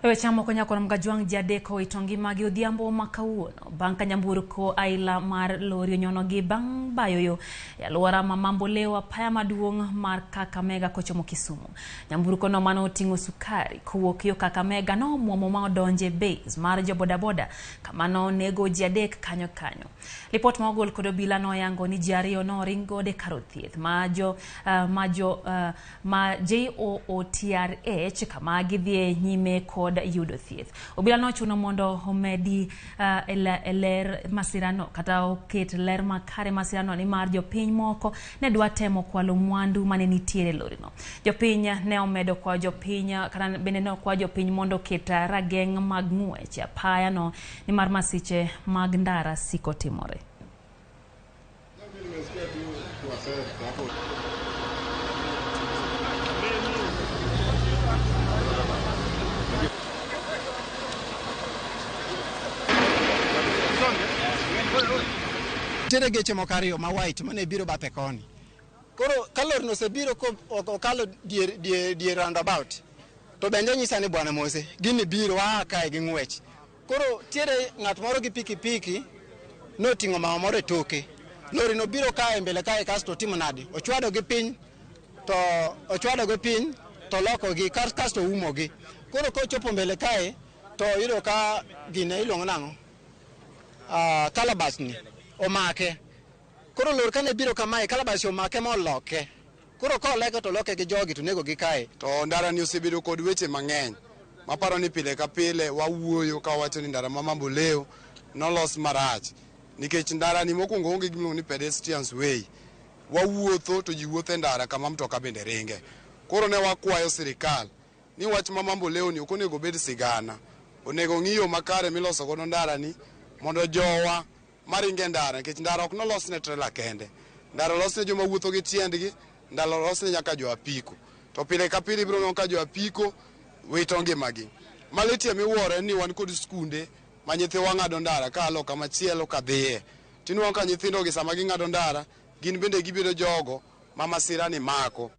Ewe chamo konya kwa mgajwang jadeko itongi magi odhiambo makauono. Banka nyamburko aila mar lori onyonogi bang' bayoyo ya luora mamambo lewa apaya maduong' mar Kakamega kochomo Kisumu. Nyamburko no mano oting'o sukari kowuok yo Kakamega no muomo ma odonje base mar jo bodaboda kamano nego jadek kanyo. Lipot ma ogol kod obila no yango ni ji ariyo no ringo de karo thieth ma JOOTRH kama gidhie nyime kod yudo thieth. Obila no chuno mondo omedi ler masirano kata oket ler makare masirano ni mar jopiny moko ne dwa temo kwalo mwandu mane nitiere lorino. Jopiny ne omedo kwa jopiny kana bende ne kwa jopiny mondo keta rageng' mag ng'wech apaya no ni mar masiche mag ndara siko timore. Tere geche mokariyo ma white mane biro bathe koni. Koro kalor no se biro ko okalo dier roundabout. To bende nyisa ni bwana Mose, gini biro kae gi ng'wech. Koro tiere ng'at moro gi pikipiki no ting'o mama moro e toke. Lori no biro kae mbele kae kasto timo nade? Ochwado gi piny to loko gi kasto umo gi. Koro kochopo mbele kae to yudo ka gine iluongo nang'o? Kalabas ni omake. Koro lor kane biro kamae kalabas omake ma oloke. Koro ko oleke to loke gi jogi to nego gi kae. To ndara ni osebedo kod weche mang'eny. Maparo ni pile ka pile wawuoyo ka wacho ni ndara mamambo leo nolos marach. Nikech ndara ni mokwongo onge gimiluongo ni pedestrians way. Wawuotho to ji wuotho e ndara kama mtoka bende ringe. Koro ne wakwayo sirikal ni wach mamambo leo ni ok onego bed sigana. Onego ng'iyo makare miloso godo ndara ni mondo jowa maringe ndara, nikech ndara ok nolos ne trailer kende. Ndara los ne joma wuotho gi tiendgi, ndara los ne nyaka jo apiko. To pile ka pile biro ka jo apiko wito ngimagi. Malitie miwuoro ni wan kod skunde ma nyithiwa ng'ado ndara ka alo kama chielo ka dhiye. Tinwa ka nyithindo gi sama ging'ado ndara, gin bende gibedo jogo ma masira ni mako.